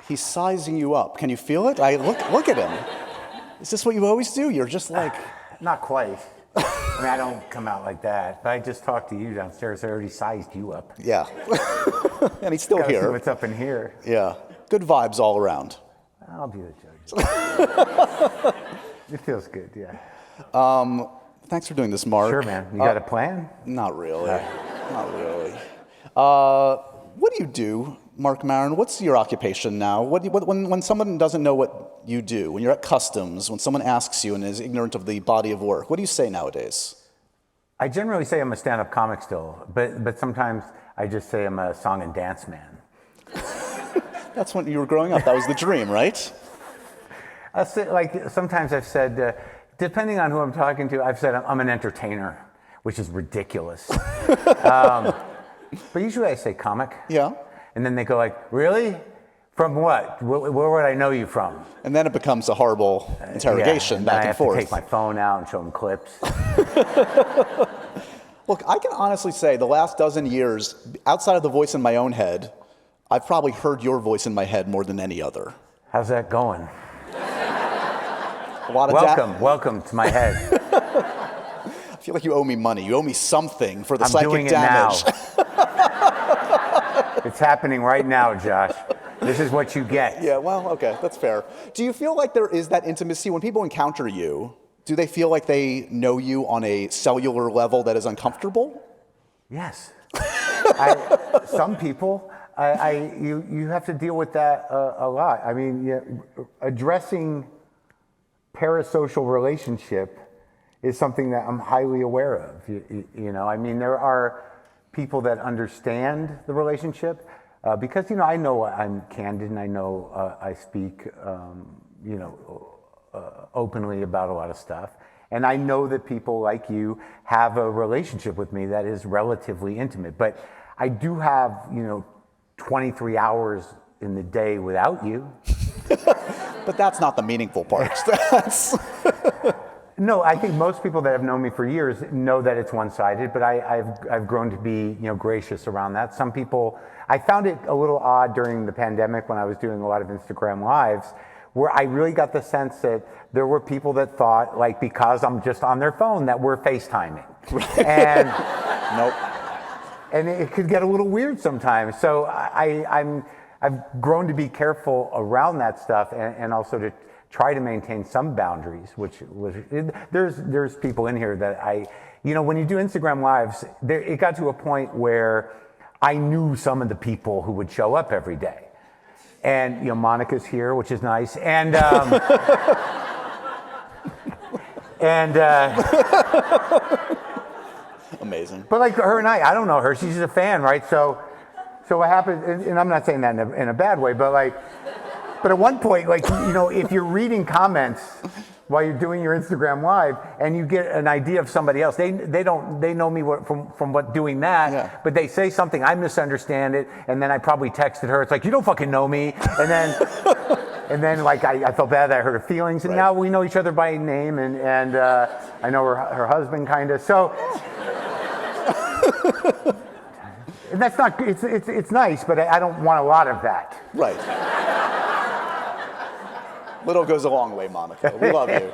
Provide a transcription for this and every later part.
He's sizing you up. Can you feel it? Look at him. Is this what you always do? You're just like... Not quite. I mean, I don't come out like that. But I just talked to you downstairs. I already sized you up. Yeah. And he's still Gotta here. see what's up in here. Yeah. Good vibes all around. I'll be the judge. It feels good, yeah. Thanks for doing this, Mark. Sure, man. You got a plan? Not really. Not really. What do you do, Marc Maron? What's your occupation now? When someone doesn't know what you do, when you're at customs, when someone asks you and is ignorant of the body of work, what do you say nowadays? I generally say I'm a stand-up comic still, but sometimes I just say I'm a song and dance man. That's when you were growing up. That was the dream, right? Like sometimes I've said, depending on who I'm talking to, I've said I'm an entertainer, which is ridiculous. But usually I say comic. Yeah. And then they go like, really? From what? Where would I know you from? And then it becomes a horrible interrogation back and forth. I have to take my phone out and show them clips. Look, I can honestly say the last dozen years, outside of the voice in my own head, I've probably heard your voice in my head more than any other. How's that going? A lot of Welcome to my head. I feel like you owe me money. You owe me something for the I'm psychic doing damage. It now. It's happening right now, Josh. This is what you get. Yeah, well, okay, that's fair. Do you feel like there is that intimacy when people encounter you? Do they feel like they know you on a cellular level that is uncomfortable? Yes. Some people, you have to deal with that a lot. I mean, addressing parasocial relationship is something that I'm highly aware of. You know, I mean, there are people that understand the relationship because, I know I'm candid and I know I speak, openly about a lot of stuff. And I know that people like you have a relationship with me that is relatively intimate. But I do have, 23 hours in the day without you. But that's not the meaningful part. No, I think most people that have known me for years know that it's one-sided, but I've grown to be, gracious around that. Some people, I found it a little odd during the pandemic when I was doing a lot of Instagram lives, where I really got the sense that there were people that thought, like, because I'm just on their phone, that we're FaceTiming. Right. And nope. And it could get a little weird sometimes. So I've grown to be careful around that stuff, and also to try to maintain some boundaries, there's people in here that when you do Instagram lives, it got to a point where I knew some of the people who would show up every day. And, Monica's here, which is nice. And, amazing. But like her and I don't know her. She's a fan, right? So what happened, and I'm not saying that in a bad way, but at one point, if you're reading comments while you're doing your Instagram live and you get an idea of somebody else, they know me from what doing that, yeah. But they say something, I misunderstand it, and then I probably texted her, it's like, you don't fucking know me, and then I felt bad that I hurt her feelings, and right. Now we know each other by name, and I know her husband kind of, so. And that's not, it's nice, but I don't want a lot of that. Right. Little goes a long way, Monica. We love you.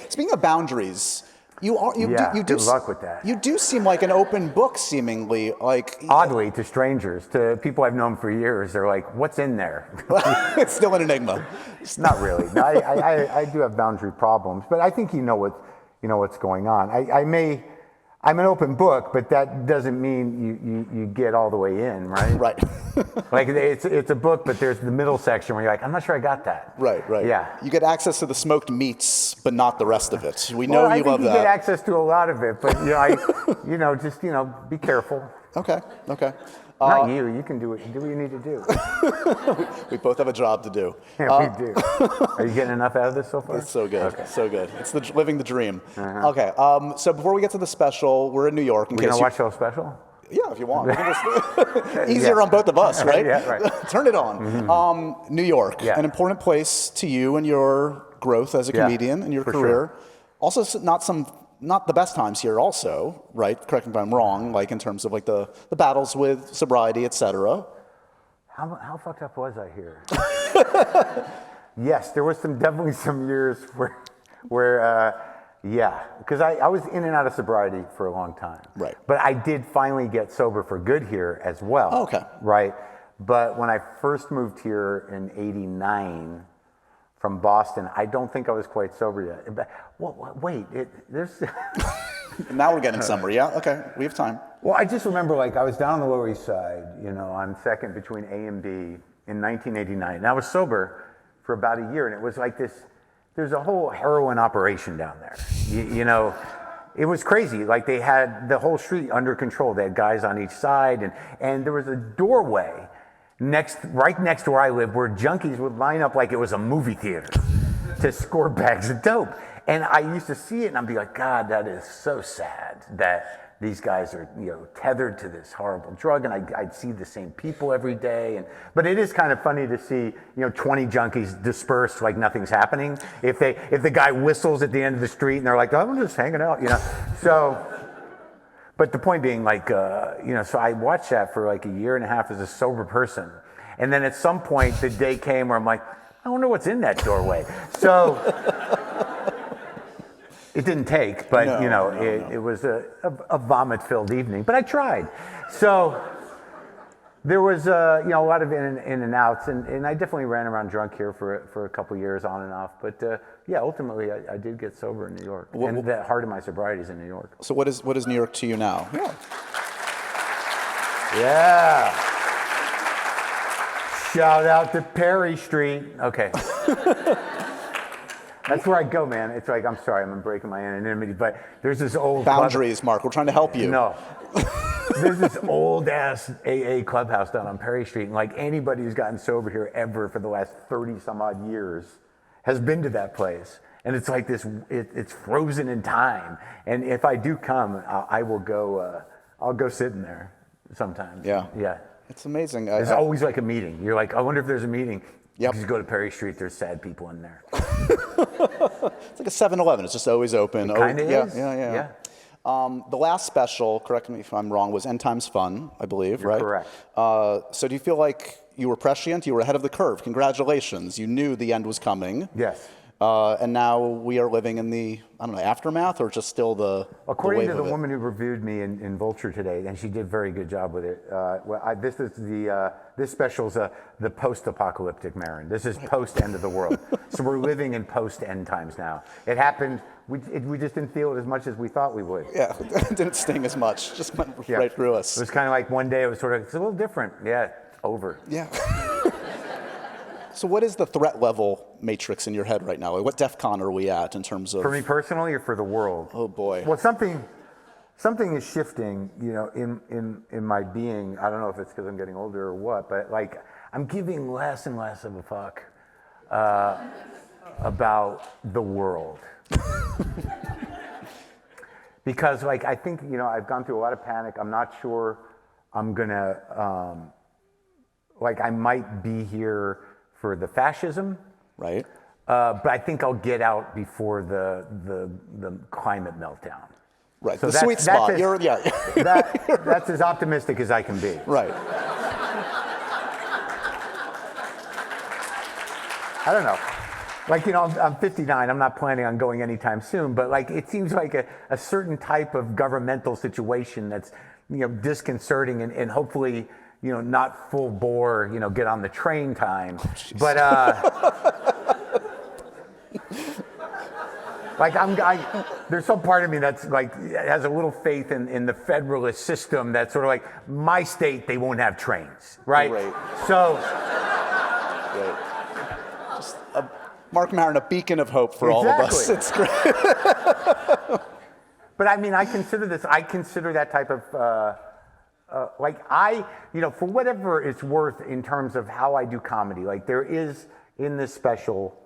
Speaking of boundaries, you do. Good luck with that. You do seem like an open book, seemingly. Oddly, to strangers, to people I've known for years, they're like, "What's in there?" It's still an enigma. Not really. No, I do have boundary problems, but I think you know what's going on. I'm an open book, but that doesn't mean you get all the way in, right? Right. Like it's a book, but there's the middle section where you're like, I'm not sure I got that. Right. Yeah. You get access to the smoked meats, but not the rest of it. We know you love that. I think you get access to a lot of it, but just be careful. Okay. Not you. You can do it. Do what you need to do. We both have a job to do. Yeah, we do. Are you getting enough out of this so far? It's so good. Okay. So good. It's living the dream. Uh-huh. Okay. So before we get to the special, we're in New York. We're gonna watch the special? Yeah, if you want. Easier on both of us, right? Yeah, right. Turn it on. Mm-hmm. New York, an important place to you and your growth as a comedian and your career. Sure. Also, not the best times here also, right? Correct me if I'm wrong, in terms of the battles with sobriety, et cetera. how fucked up was I here? Yes, there was definitely some years where yeah, because I was in and out of sobriety for a long time. Right. But I did finally get sober for good here as well. Oh, okay. Right. But when I first moved here in '89 from Boston, I don't think I was quite sober yet. But, wait, there's... Now we're getting somewhere, yeah? Okay, we have time. Well, I just remember, like, I was down on the Lower East Side, you know, on Second between A and B in 1989. And I was sober for about a year, and it was like this, there's a whole heroin operation down there. You know, it was crazy. Like, they had the whole street under control. They had guys on each side, and there was a doorway right next to where I lived, where junkies would line up like it was a movie theater to score bags of dope. And I used to see it and I'd be like, God, that is so sad that these guys are, you know, tethered to this horrible drug. And I'd see the same people every day. But it is kind of funny to see, you know, 20 junkies dispersed like nothing's happening. If the guy whistles at the end of the street and they're like, oh, I'm just hanging out, you know. So, but the point being, like, you know, so I watched that for like a year and a half as a sober person. And then at some point the day came where I'm like, I wonder what's in that doorway. So it didn't take, but no, you know, it was a vomit-filled evening. But I tried. So there was you know, a lot of in and outs, and I definitely ran around drunk here for a couple years on and off. But yeah, ultimately I did get sober in New York, and the heart of my sobriety is in New York. So what is New York to you now? Yeah. Shout out to Perry Street. Okay. That's where I go, man. It's like, I'm sorry, I'm breaking my anonymity, but there's this old boundaries, Mark. We're trying to help you. No. There's this old ass AA clubhouse down on Perry Street, and like anybody who's gotten sober here ever for the last 30 some odd years has been to that place. And it's like this, it's frozen in time. And if I do come, I will go, I'll go sit in there sometimes. Yeah. Yeah. It's amazing. There's always like a meeting. You're like, I wonder if there's a meeting. Yep. You go to Perry Street, there's sad people in there. It's like a 7-Eleven. It's just always open. It kind of is. Yeah. The last special, correct me if I'm wrong, was End Times Fun, I believe, You're right? Correct. So do you feel like you were prescient? You were ahead of the curve. Congratulations. You knew the end was coming. Yes. And now we are living in the, I don't know, aftermath, or just still According wave to the of it? woman who reviewed me in Vulture today, and she did a very good job with it. This special's the post-apocalyptic Maron. This is post-end of the world. So we're living in post-end times now. It happened. We just didn't feel it as much as we thought we would. Yeah, it didn't sting as much. Just went right through us. It was kind of like one day it was it's a little different. Yeah, over. Yeah. So what is the threat level matrix in your head right now? Like, what DEFCON are we at in terms of... For me personally, or for the world? Oh boy. Well, something is shifting, you know, in my being. I don't know if it's because I'm getting older or what, but like I'm giving less and less of a fuck about the world. Because like I think, you know, I've gone through a lot of panic. I'm not sure I'm gonna like I might be here for the fascism, right? But I think I'll get out before the climate meltdown. Right, So the sweet spot. That's as optimistic as I can be. Right. I don't know. Like, you know, I'm 59. I'm not planning on going anytime soon. But like, it seems like a certain type of governmental situation that's, you know, disconcerting and hopefully, you know, not full bore, you know, get on the train time. But like there's some part of me that's like has a little faith in the federalist system. That's sort of like my state, they won't have trains, right? Right. So, Just Marc Maron, a beacon of hope for all of us. It's great. But I mean, I consider that type of. You know, for whatever it's worth in terms of how I do comedy, like there is in this special,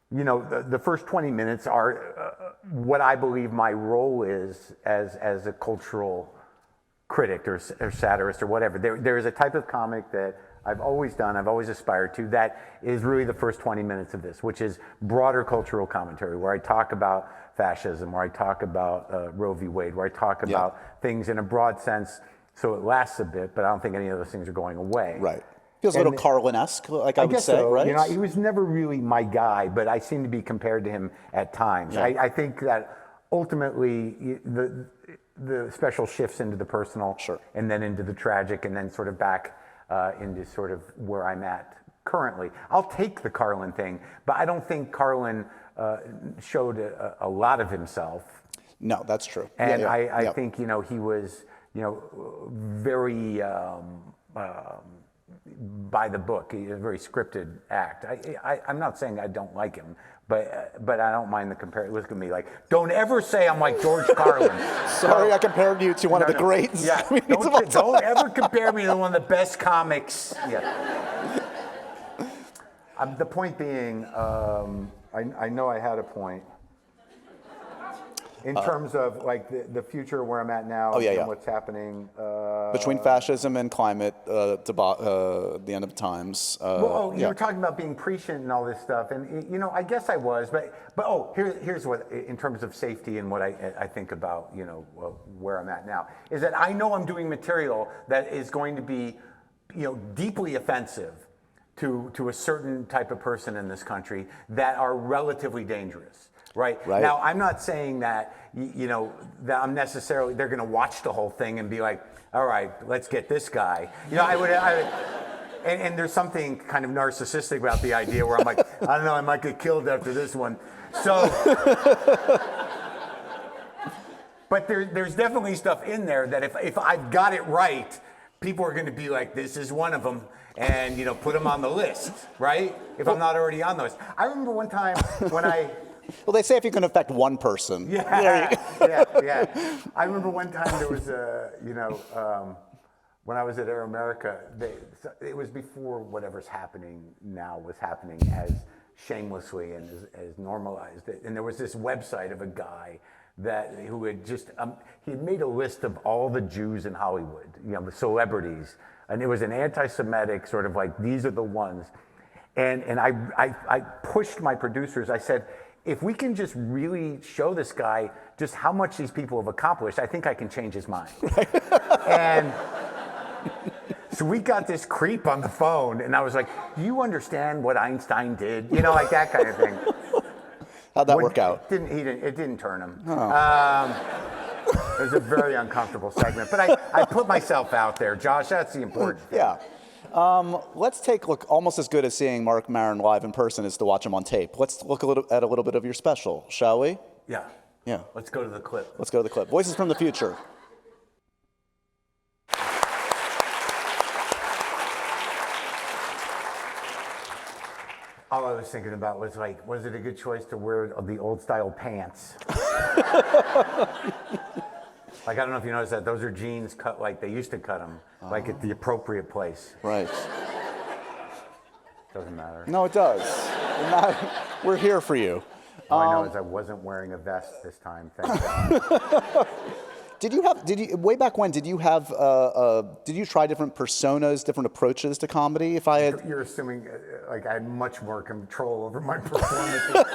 you know, the first 20 minutes are what I believe my role is as a cultural critic or satirist or whatever. There is a type of comic that I've always done, I've always aspired to, that is really the first 20 minutes of this, which is broader cultural commentary, where I talk about fascism, where I talk about Roe v. Wade, where I talk about things in a broad sense. So it lasts a bit, but I don't think any of those things are going away. Right. Feels a little Carlin-esque, like I would guess say, so. right? You know, he was never really my guy, but I seem to be compared to him at times. Yeah. I think that ultimately the special shifts into the personal, Sure. and then into the tragic, and then sort of back into sort of where I'm at currently. I'll take the Carlin thing, but I don't think Carlin showed a lot of himself. No, that's true. And yeah. I think, you know, he was, you know, very by the book, a very scripted act. I'm not saying I don't like him, but I don't mind the comparison. Look at me, like, don't ever say I'm like George Carlin. Sorry, I compared you to one of the greats. Yeah, don't ever compare me to one of the best comics. Yeah. The point being, I know I had a point. In terms of like the future where I'm at now and what's happening. Between fascism and climate, the end of times. You were talking about being prescient and all this stuff, and you know, I guess I was, but here's what, in terms of safety and what I think about, you know, where I'm at now, is that I know I'm doing material that is going to be, you know, deeply offensive to a certain type of person in this country that are relatively dangerous. Right. Now, I'm not saying that, you know, that I'm necessarily, they're going to watch the whole thing and be like, all right, let's get this guy. You know, I would and there's something kind of narcissistic about the idea where I'm like, I don't know, I might get killed after this one. So, but there's definitely stuff in there that if I've got it right, people are going to be like, this is one of them. And, you know, put them on the list, right? If I'm not already on the list. I remember one time when well, they say if you can affect one person. Yeah. I remember one time there was when I was at Air America, it was before whatever's happening now was happening as shamelessly and as normalized. And there was this website of a guy who had just, he had made a list of all the Jews in Hollywood, you know, the celebrities. And it was an anti-Semitic sort of like, these are the ones. And I pushed my producers, I said, if we can just really show this guy just how much these people have accomplished, I think I can change his mind. And so we got this creep on the phone, and I was like, do you understand what Einstein did? You know, like that kind of thing. How'd that work out? It didn't turn him. Oh. It was a very uncomfortable segment, but I put myself out there, Josh. That's the important thing. Yeah. Let's take a look. Almost as good as seeing Marc Maron live in person is to watch him on tape. Let's look at a little bit of your special, shall we? Yeah. Yeah. Let's go to the clip. Let's go to the clip. Voices from the Future. All I was thinking about was like, was it a good choice to wear the old style pants? Like, I don't know if you noticed that. Those are jeans cut like they used to cut them, like at the appropriate place. Right. Doesn't matter. No, it does. We're here for you. All I know is I wasn't wearing a vest this time, thank God. Way back when, did you try different personas, different approaches to comedy? You're assuming like I had much more control over my performances.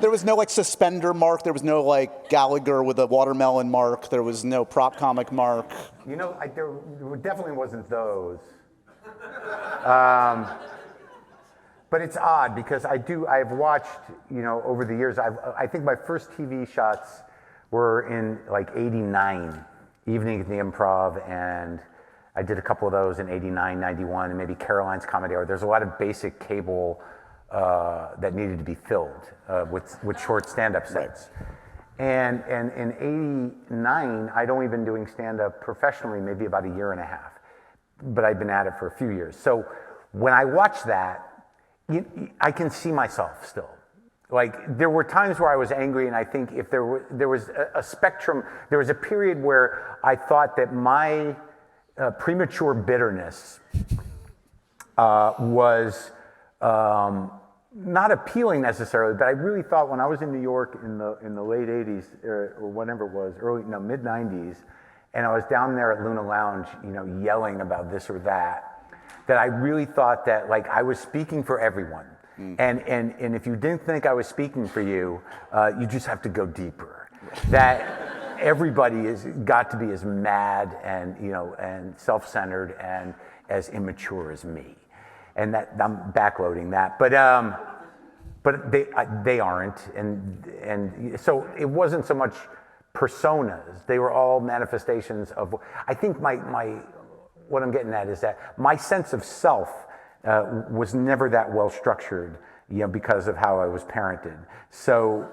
There was no like suspender Mark, there was no like Gallagher with a watermelon Mark, there was no prop comic Mark. You know, there definitely wasn't those. But it's odd because I've watched, you know, over the years, I think my first TV shots were in like 89, Evening at the Improv, and I did a couple of those in 89, 91, and maybe Caroline's Comedy Hour. There's a lot of basic cable that needed to be filled with short stand-up sets. Right. And in 89, I'd only been doing stand-up professionally maybe about a year and a half, but I'd been at it for a few years. So when I watch that, I can see myself still. Like, there were times where I was angry, and I think if there was a spectrum, there was a period where I thought that my premature bitterness was not appealing necessarily, but I really thought when I was in New York in the late 80s or whenever it was, mid 90s, and I was down there at Luna Lounge, you know, yelling about this or that I really thought that like I was speaking for everyone. And if you didn't think I was speaking for you, you just have to go deeper. That everybody is got to be as mad and and self-centered and as immature as me, and that I'm backloading that, but they aren't, and so it wasn't so much personas; they were all manifestations of. I think my what I'm getting at is that my sense of self was never that well structured, because of how I was parented. So.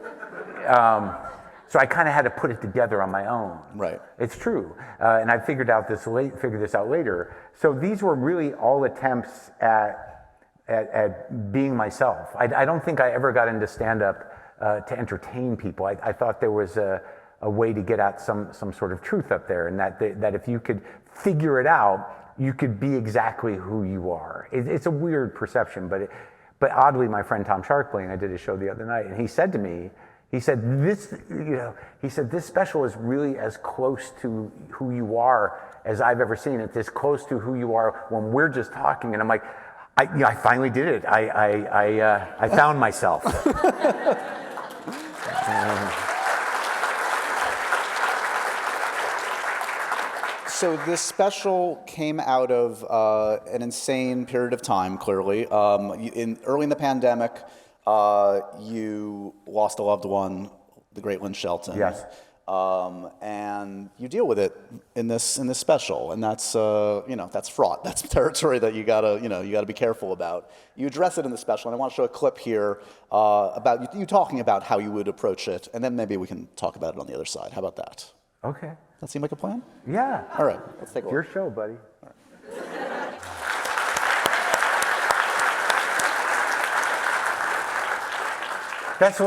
So I kind of had to put it together on my own. Right. It's true, and I figured this out later. So these were really all attempts at being myself. I don't think I ever got into stand-up to entertain people. I thought there was a way to get at some sort of truth up there, and that if you could figure it out, you could be exactly who you are. It's a weird perception, but oddly, my friend Tom Sharpling, I did a show the other night, and he said to me. He said, this special is really as close to who you are as I've ever seen it, as close to who you are when we're just talking. And I'm like, I finally did it. I found myself. So this special came out of an insane period of time, clearly. Early in the pandemic, you lost a loved one, the great Lynn Shelton. Yes. And you deal with it in this special, and that's that's fraught. That's territory that you gotta be careful about. You address it in the special, and I want to show a clip here about you talking about how you would approach it, and then maybe we can talk about it on the other side. How about that? Okay. That seem like a plan? Yeah. All right. Let's take a look. Your show, buddy. All right. That's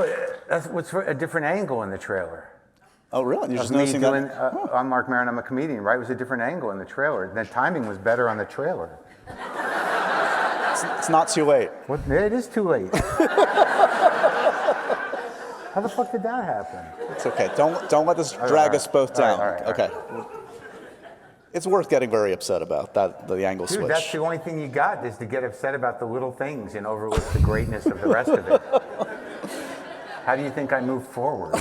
what's a different angle in the trailer. Oh, really? You're just Me noticing doing, that? I'm Marc Maron, I'm a comedian, right? It was a different angle in the trailer. The timing was better on the trailer. It's not too late. What? It is too late. How the fuck did that happen? It's okay. Don't let this drag us both down. All right. Okay. It's worth getting very upset about that, the angle Dude, switch. that's the only thing you got is to get upset about the little things and overlook the greatness of the rest of it. How do you think I move forward?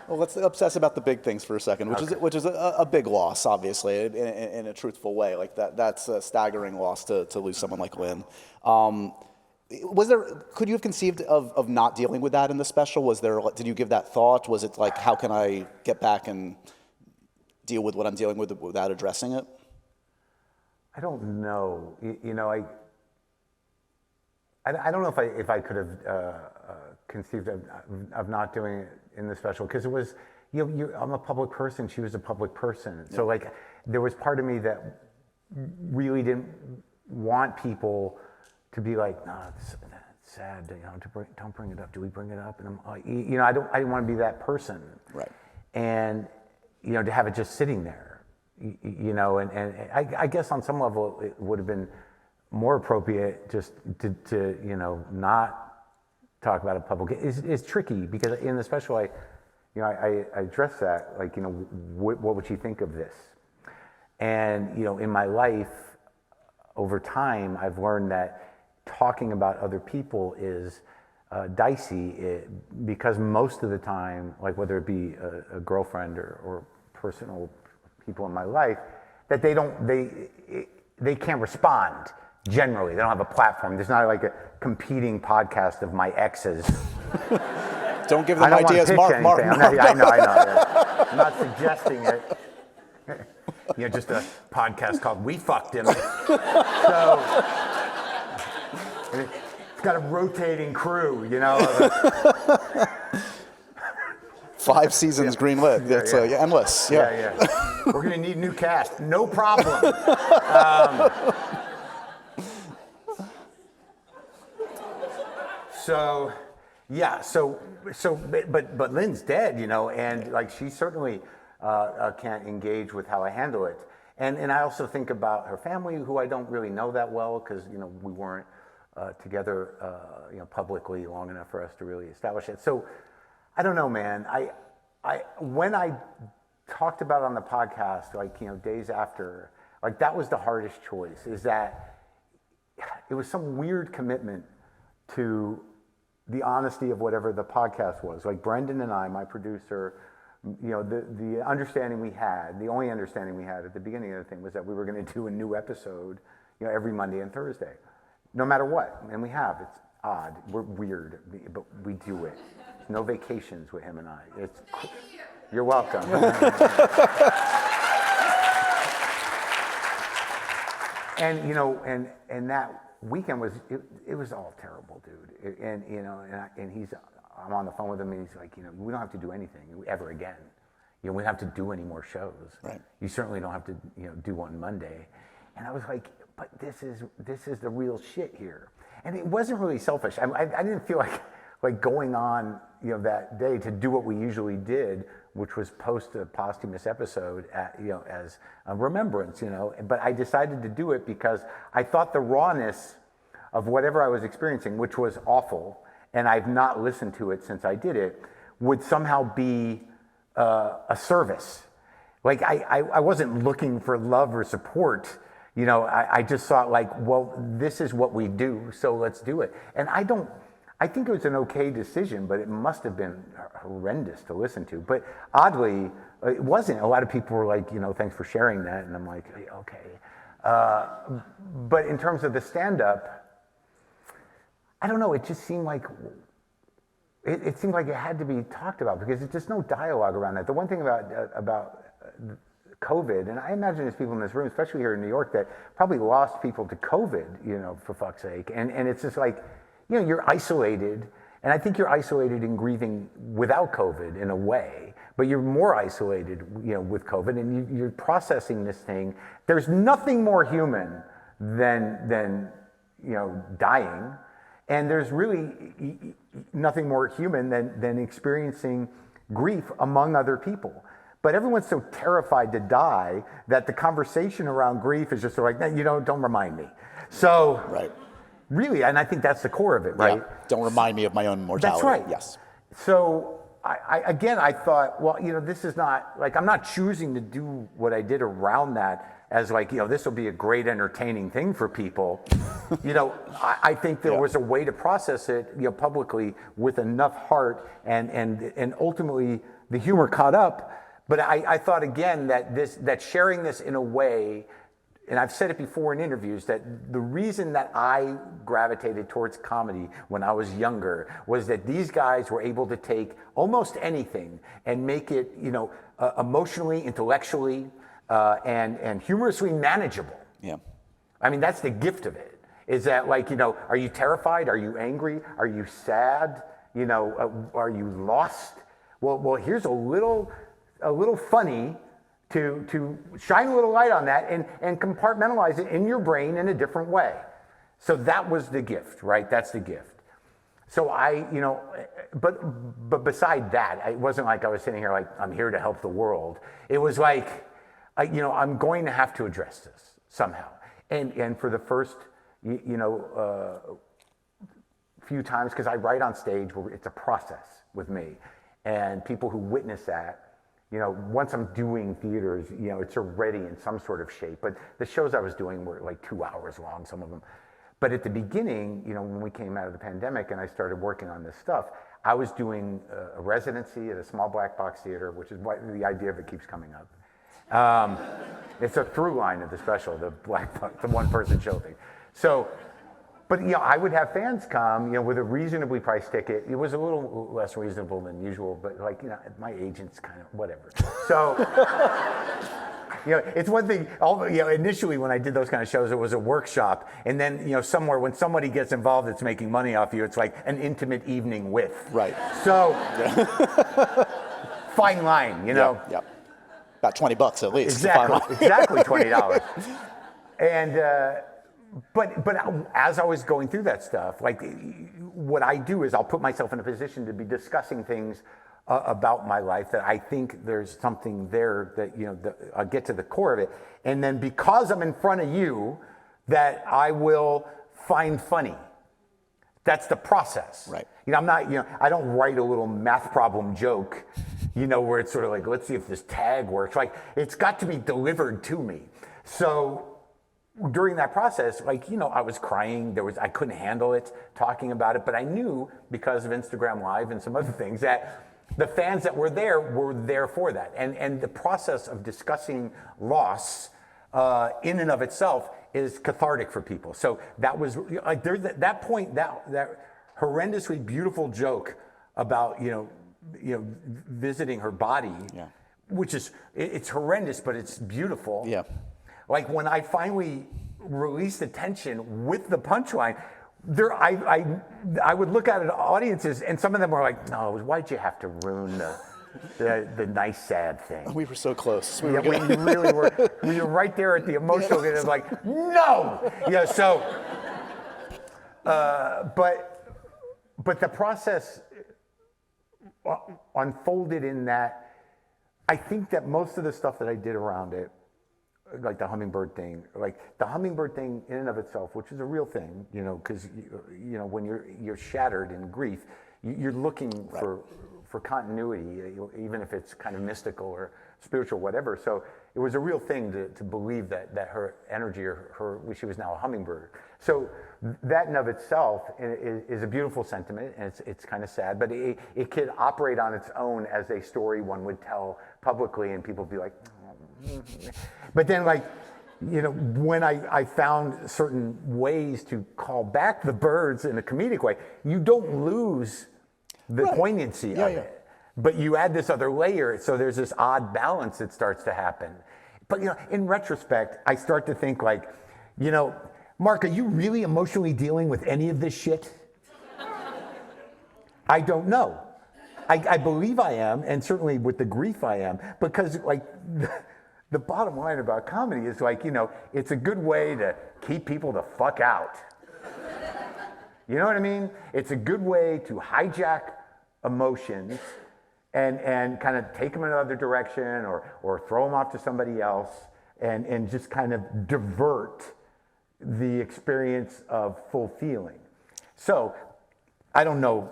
Well, let's obsess about the big things for a second, which is a big loss, obviously, in a truthful way. Like that's a staggering loss to lose someone like Lynn. Could you have conceived of not dealing with that in the special? Did you give that thought? Was it like, how can I get back and deal with what I'm dealing with without addressing it? I don't know. I don't know if I could have conceived of not doing it in the special, because it was, I'm a public person. She was a public person. Yeah. So like, there was part of me that really didn't want people to be like, no, it's sad. Don't bring it up. Do we bring it up? And I'm like, I didn't want to be that person. Right. And to have it just sitting there, and I guess on some level it would have been more appropriate just to not talk about it publicly. It's tricky because in the special I address that, like, what would she think of this? And in my life over time I've learned that talking about other people is dicey because most of the time, like whether it be a girlfriend or personal people in my life, that they can't respond. Generally, they don't have a platform. There's not like a competing podcast of my exes. Don't give them ideas, Mark. I know. Yeah. I'm not suggesting it. Just a podcast called "We Fucked Him." So it's got a rotating crew, 5 seasons greenlit. It's endless. Yeah. We're gonna need a new cast. No problem. But Lynn's dead, and like she certainly can't engage with how I handle it. And I also think about her family, who I don't really know that well, because we weren't together publicly long enough for us to really establish it. So I don't know, man. When I talked about it on the podcast, like days after, like that was the hardest choice. Is that it was some weird commitment to the honesty of whatever the podcast was. Like Brendan and I, my producer, the understanding we had, the only understanding we had at the beginning of the thing was that we were going to do a new episode, every Monday and Thursday, no matter what. And we have. It's odd. We're weird, but we do it. There's no vacations with him and I. You're welcome. And that weekend was it was all terrible, dude. I'm on the phone with him, and he's like, we don't have to do anything ever again. We don't have to do any more shows. Right. You certainly don't have to, do one Monday. And I was like, but this is the real shit here. And it wasn't really selfish. I didn't feel like going on, that day to do what we usually did, which was post a posthumous episode, as a remembrance, But I decided to do it because I thought the rawness of whatever I was experiencing, which was awful, and I've not listened to it since I did it, would somehow be a service. Like I wasn't looking for love or support. I just thought well, this is what we do, so let's do it. And I think it was an okay decision, but it must have been horrendous to listen to. But oddly, it wasn't. A lot of people were like, thanks for sharing that. And I'm like, okay. But in terms of the stand-up, I don't know, it just seemed like it seemed like it had to be talked about because there's just no dialogue around that. The one thing about COVID, and I imagine there's people in this room, especially here in New York, that probably lost people to COVID, for fuck's sake. And it's just like, you're isolated, and I think you're isolated in grieving without COVID in a way, but you're more isolated, with COVID, and you're processing this thing. There's nothing more human than dying. And there's really nothing more human than experiencing grief among other people. But everyone's so terrified to die that the conversation around grief is just sort of like, don't remind me. So, right. Really, and I think that's the core of it, right? Yeah. Don't remind me of my own mortality. That's right. Yes. So, I thought, well, this is not, I'm not choosing to do what I did around that as this will be a great entertaining thing for people. I think there was a way to process it, publicly with enough heart and ultimately the humor caught up. But I thought again that sharing this in a way, and I've said it before in interviews, that the reason that I gravitated towards comedy when I was younger was that these guys were able to take almost anything and make it, emotionally, intellectually, and humorously manageable. Yeah. I mean, that's the gift of it, is that are you terrified? Are you angry? Are you sad? Are you lost? Well, here's a little funny to shine a little light on that and compartmentalize it in your brain in a different way. So that was the gift, right? That's the gift. So but beside that, it wasn't like I was sitting here like, I'm here to help the world. It was like, I'm going to have to address this somehow. And for the first, few times, because I write on stage where it's a process with me. And people who witness that, once I'm doing theaters, it's already in some sort of shape. But the shows I was doing were like 2 hours long, some of them. But at the beginning, when we came out of the pandemic and I started working on this stuff, I was doing a residency at a small black box theater, which is why the idea of it keeps coming up. It's a through line of the special, the black box, the one-person show thing. So, but I would have fans come, with a reasonably priced ticket. It was a little less reasonable than usual, but my agent's kind of whatever. So, it's one thing. Initially when I did those kind of shows, it was a workshop, and then somewhere when somebody gets involved that's making money off you, it's like an intimate evening with. Right. So, fine line, Yep. About $20 at least. Exactly $20. And. But as I was going through that stuff, what I do is I'll put myself in a position to be discussing things about my life that I think there's something there that, I'll get to the core of it. And then because I'm in front of you, that I will find funny. That's the process. Right. I'm not, I don't write a little math problem joke, where it's sort of like, let's see if this tag works. It's got to be delivered to me. So, during that process, I was crying. I couldn't handle it, talking about it. But I knew because of Instagram Live and some other things that The fans that were there for that. And the process of discussing loss in and of itself is cathartic for people. So that was like there's that point, that horrendously beautiful joke about visiting her body, which is it's horrendous, but it's beautiful. Yeah. Like when I finally released the tension with the punchline, I would look at audiences, and some of them were like, "No, why'd you have to ruin the nice sad thing?" We were so close. We really were. We were right there at the emotional. And it was like, no. Yeah. So, but the process unfolded in that. I think that most of the stuff that I did around it, like the hummingbird thing, in and of itself, which is a real thing, because when you're shattered in grief, you're looking for continuity, even if it's kind of mystical or spiritual, whatever. So it was a real thing to believe that her energy, she was now a hummingbird. So that in of itself is a beautiful sentiment, and it's kind of sad, but it could operate on its own as a story one would tell publicly, and people would be like, but then when I found certain ways to call back the birds in a comedic way, you don't lose the poignancy of it, but you add this other layer, so there's this odd balance that starts to happen. But in retrospect, I start to think Mark, are you really emotionally dealing with any of this shit? I don't know. I believe I am, and certainly with the grief I am, because the bottom line about comedy is it's a good way to keep people the fuck out. You know what I mean? It's a good way to hijack emotions and kind of take them in another direction or throw them off to somebody else and just kind of divert the experience of full feeling. So I don't know.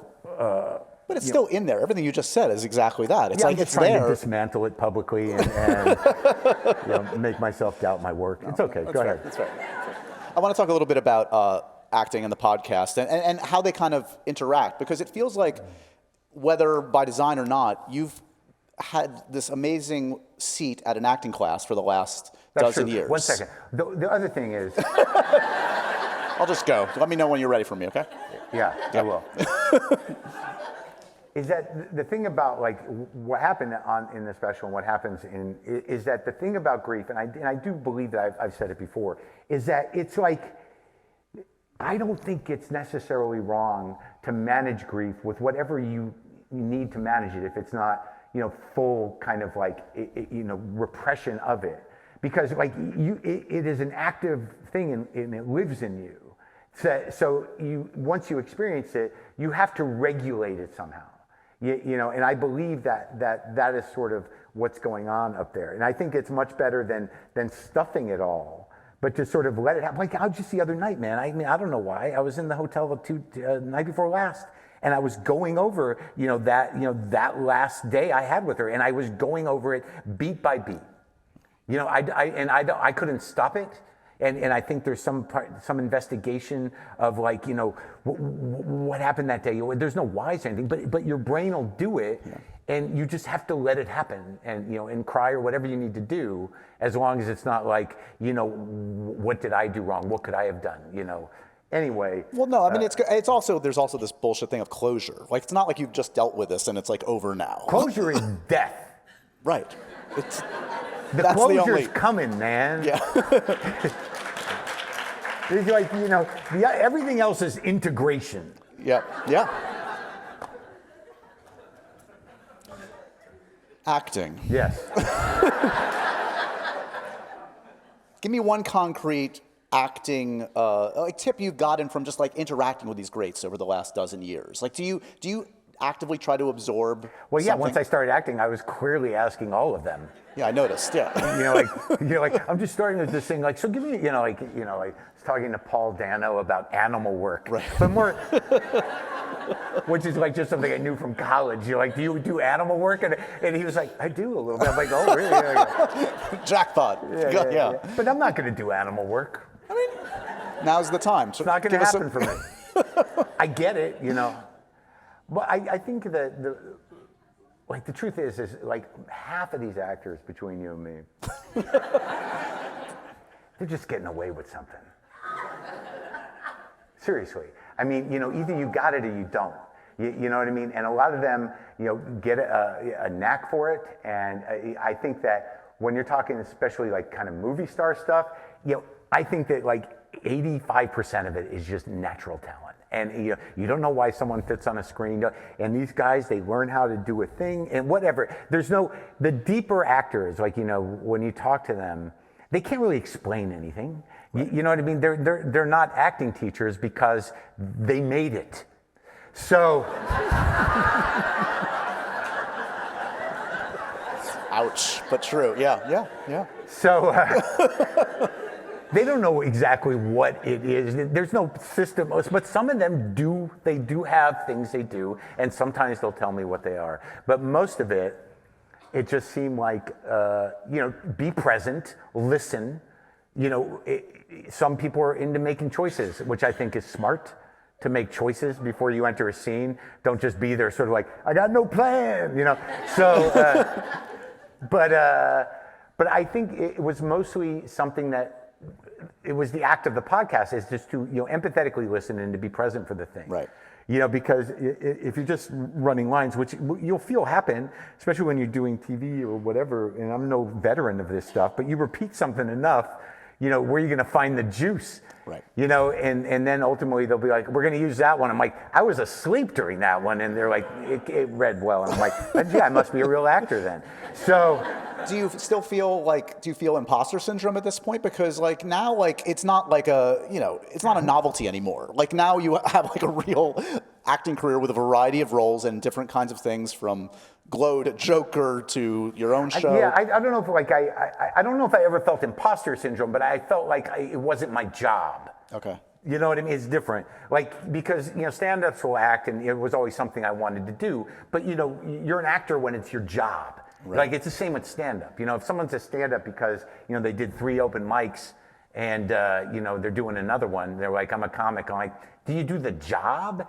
But it's still in there. Everything you just said is exactly that. It's I'm just it's trying there. to dismantle it publicly and make myself doubt my work. It's okay. Go ahead. That's right. I want to talk a little bit about acting and the podcast and how they kind of interact, because it feels like, whether by design or not, you've had this amazing seat at an acting class for the last dozen years. 1 second. The other thing is... I'll just go. Let me know when you're ready for me, okay? Yeah. I will. Is that the thing about what happened in the special and what happens is that the thing about grief, and I do believe that I've said it before, is that it's I don't think it's necessarily wrong to manage grief with whatever you need to manage it, if it's not full kind of repression of it, because it is an active thing and it lives in you. So once you experience it, you have to regulate it somehow. And I believe that is sort of what's going on up there. And I think it's much better than stuffing it all, but to sort of let it happen. Like just the other night, man. I mean, I don't know why. I was in the hotel the night before last, and I was going over, that last day I had with her, and I was going over it beat by beat. I couldn't stop it. And I think there's some investigation of what happened that day. There's no whys or anything, but your brain will do it, and you just have to let it happen, and cry or whatever you need to do, as long as it's not what did I do wrong? What could I have done? Anyway. Well, no, I mean it's also there's also this bullshit thing of closure. It's not like you've just dealt with this and it's over now. Closure is death. Right. The closure's coming, man. Yeah. It's everything else is integration. Yeah. Yeah. Acting. Yes. Give me one concrete acting tip you've gotten from just interacting with these greats over the last dozen years. Do you actively try to absorb? Well, yeah. something? Once I started acting, I was clearly asking all of them. Yeah, I noticed. Yeah. I'm just starting with this thing. So give me, I was talking to Paul Dano about animal work, right. But more, which is just something I knew from college. Do you do animal work? And he was like, I do a little bit. I'm like, oh, really? Yeah. Jackpot. Yeah. But I'm not going to do animal work. I mean, now's the time. It's not going to happen for me. I get it, But I think that like the truth is like half of these actors between you and me, they're just getting away with something. Seriously. I mean, you know, either you got it or you don't. You know what I mean? And a lot of them, you know, get a knack for it. And I think that when you're talking especially like kind of movie star stuff, you know, I think that like 85% of it is just natural talent. And you don't know why someone fits on a screen. And these guys, they learn how to do a thing and whatever. The deeper actors, like, you know, when you talk to them, they can't really explain anything. Right. You know what I mean? They're not acting teachers because they made it. So. Ouch, but true. Yeah. So they don't know exactly what it is. There's no system, but some of them do. They do have things they do, and sometimes they'll tell me what they are. But most of it just seemed like, you know, be present, listen. You know, some people are into making choices, which I think is smart. To make choices before you enter a scene. Don't just be there sort of like, I got no plan, you know. So, but I think it was mostly something that, it was the act of the podcast is just to, you know, empathetically listen and to be present for the thing. Right. You know, because if you're just running lines, which you'll feel happen, especially when you're doing TV or whatever, and I'm no veteran of this stuff, but you repeat something enough, you know, where are you going to find the juice? Right. You know, and then ultimately they'll be like, we're going to use that one. I'm like, I was asleep during that one. And they're like, it read well. And I'm like, yeah, I must be a real actor then. So. Do you still feel like, do you feel imposter syndrome at this point? Because like now, like, it's not like a, you know, it's not a novelty anymore. Like now you have like a real acting career with a variety of roles and different kinds of things from Glow to Joker to your own show. I don't know if like I don't know if I ever felt imposter syndrome, but I felt like it wasn't my job. Okay. You know what I mean? It's different. Like, because, you know, stand-ups will act, and it was always something I wanted to do. But, you know, you're an actor when it's your job. Right. Like, it's the same with stand-up. You know, if someone's a stand-up because, you know, they did 3 open mics and, you know, they're doing another one, they're like, I'm a comic. I'm like, do you do the job?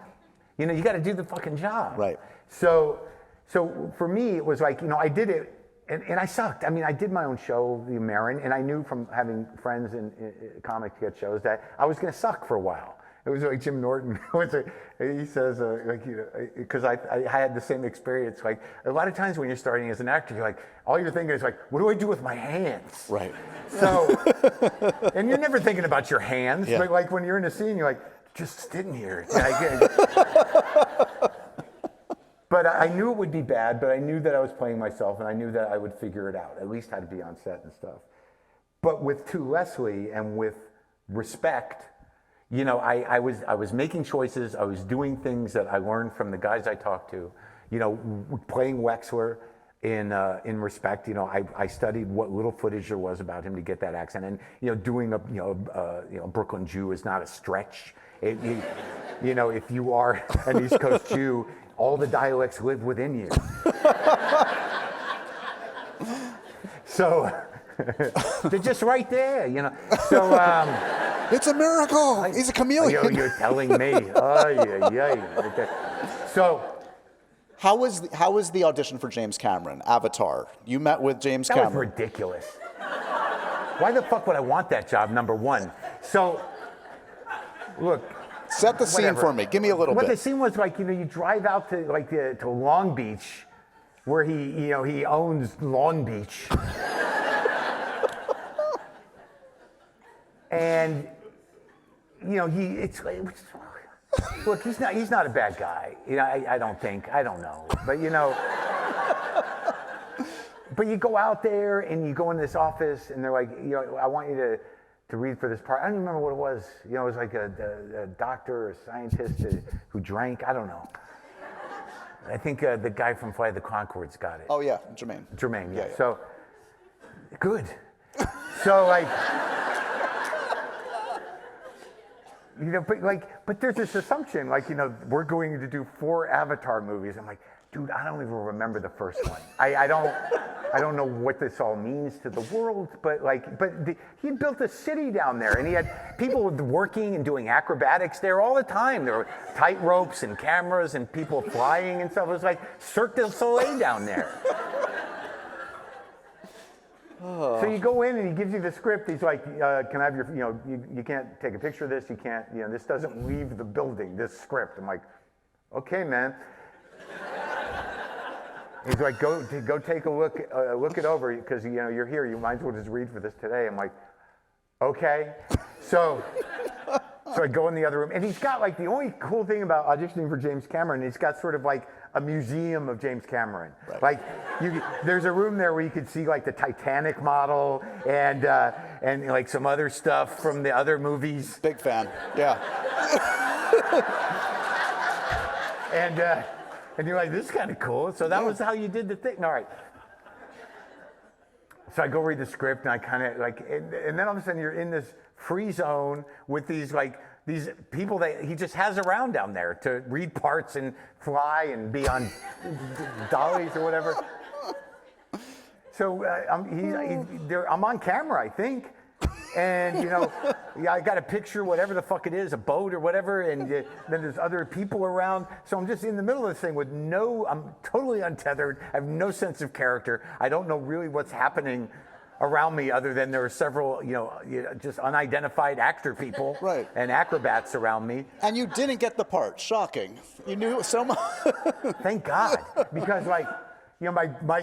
You know, you got to do the fucking job. Right. So for me, it was like, you know, I did it, and I sucked. I mean, I did my own show, The Maron, and I knew from having friends in comics to get shows that I was going to suck for a while. It was like Jim Norton. He says, like, you know, because I had the same experience. Like, a lot of times when you're starting as an actor, you're like, all you're thinking is like, what do I do with my hands? Right. So, and you're never thinking about your hands, yeah. But like when you're in a scene, you're like, just sitting here. But I knew it would be bad, but I knew that I was playing myself, and I knew that I would figure it out, at least how to be on set and stuff. But with To Leslie and with respect, you know, I was making choices. I was doing things that I learned from the guys I talked to. You know, playing Wexler in Respect. You know, I studied what little footage there was about him to get that accent, and you know, doing a Brooklyn Jew is not a stretch. You know, if you are an East Coast Jew, all the dialects live within you. So they're just right there, you know. So it's a miracle. He's a chameleon. You're telling me. So how was the audition for James Cameron, Avatar? You met with James Cameron. That was ridiculous. Why the fuck would I want that job, number one? So, look. Set the scene for me. Give me a little bit. What the scene was like, you know, you drive out to like to Long Beach, where he owns Long Beach, and you know look, he's not a bad guy. You know, I don't think. I don't know, but you know. But you go out there and you go in this office and they're like, you know, I want you to read for this part. I don't even remember what it was. You know, it was like a doctor or a scientist who drank. I don't know. I think the guy from Flight of the Conchords got it. Oh, yeah, Jermaine. Yeah. So, good. So, like, you know, but there's this assumption, like, you know, we're going to do 4 Avatar movies. I'm like, dude, I don't even remember the first one. I don't know what this all means to the world, but he had built a city down there, and he had people working and doing acrobatics there all the time. There were tight ropes and cameras and people flying and stuff. It was like Cirque du Soleil down there. So you go in and he gives you the script. He's like, can I have your, you can't take a picture of this. You can't, this doesn't leave the building, this script. I'm like, okay, man. He's like, go take a look it over, because you're here. You might as well just read for this today. I'm like, okay. So I go in the other room, and he's got the only cool thing about auditioning for James Cameron, he's got sort of a museum of James Cameron. Right. There's a room there where you could see the Titanic model and some other stuff from the other movies. Big fan. Yeah. And you're like, this is kind of cool. So that was how you did the thing. All right. So I go read the script, and I kind of and then all of a sudden you're in this free zone with these people that he just has around down there to read parts and fly and be on dollies or whatever. So I'm on camera, I think. And, I got a picture, whatever the fuck it is, a boat or whatever, and then there's other people around. So I'm just in the middle of this thing I'm totally untethered. I have no sense of character. I don't know really what's happening around me other than there are several, just unidentified actor people and acrobats around me. And you didn't get the part. Shocking. You knew so much. Thank God. Because, my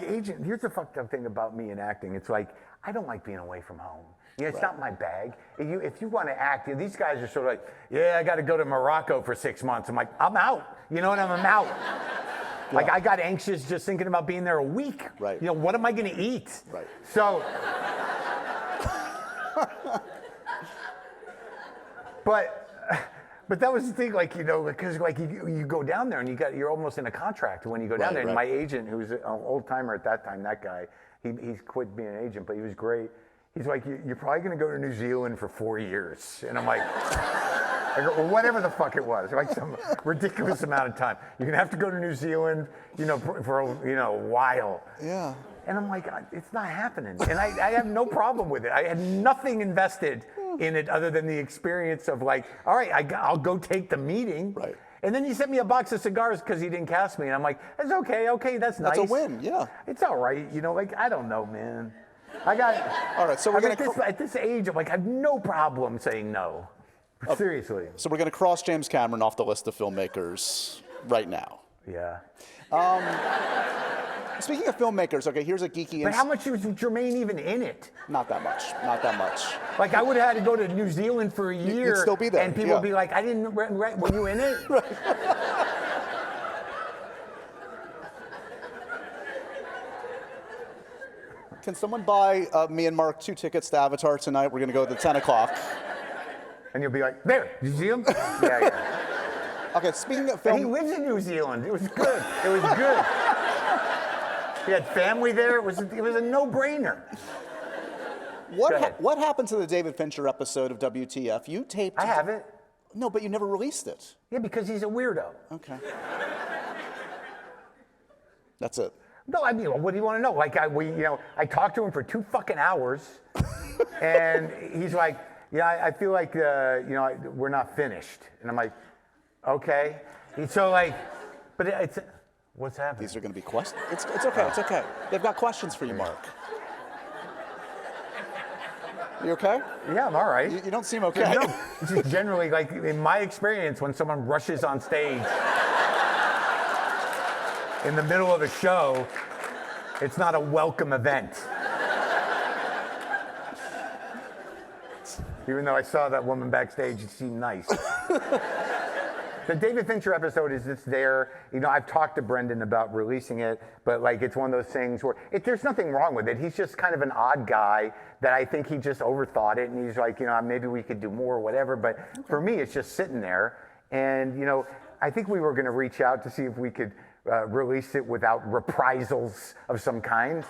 agent, here's the fucked up thing about me and acting. It's I don't like being away from home. It's not my bag. If you want to act, these guys are sort of I got to go to Morocco for 6 months. I'm like, I'm out. You know what? I'm out. Yeah. I got anxious just thinking about being there a week. Right. What am I going to eat? Right. So, but that was the thing, because you go down there and you're almost in a contract when you go down there. And my agent, who's an old timer at that time, that guy, he's quit being an agent, but he was great. He's like, you're probably going to go to New Zealand for 4 years. And I'm like, or whatever the fuck it was, some ridiculous amount of time. You're going to have to go to New Zealand, for a while. Yeah. And I'm like, it's not happening. And I have no problem with it. I had nothing invested in it other than the experience of all right, I'll go take the meeting. Right. And then he sent me a box of cigars because he didn't cast me. And I'm like, that's okay, that's nice. That's a win, yeah. It's all right, I don't know, man. All right, so we're at this age, I'm I have no problem saying no. Seriously. So we're going to cross James Cameron off the list of filmmakers right now. Yeah. Speaking of filmmakers, okay, here's a geeky... But how much was Jermaine even in it? Not that much. Not that much. I would have had to go to New Zealand for a year. You'd still be there. And people would be like, I didn't... Were you in it? Right. Can someone buy me and Mark 2 tickets to Avatar tonight? We're going to go to 10 o'clock. And you'll be like, there, New Zealand? Yeah. Okay, speaking of film... And he lives in New Zealand. It was good. It was good. He had family there. It was a no-brainer. What happened to the David Fincher episode of WTF? You taped... I have it. No, but you never released it. Yeah, because he's a weirdo. Okay. That's it. No, I mean, what do you want to know? I talked to him for 2 fucking hours, and he's like, yeah, I feel like, we're not finished. And I'm like, okay. So but it's, what's happening? These are going to be questions. It's okay, it's okay. They've got questions for you, Mark. You okay? Yeah, I'm all right. You don't seem okay. No, it's just generally, in my experience, when someone rushes on stage in the middle of a show, it's not a welcome event. Even though I saw that woman backstage, it seemed nice. The David Fincher episode is just there. I've talked to Brendan about releasing it, but it's one of those things where there's nothing wrong with it. He's just kind of an odd guy that I think he just overthought it, and he's like, maybe we could do more or whatever. But for me, it's just sitting there. And, I think we were going to reach out to see if we could release it without reprisals of some kind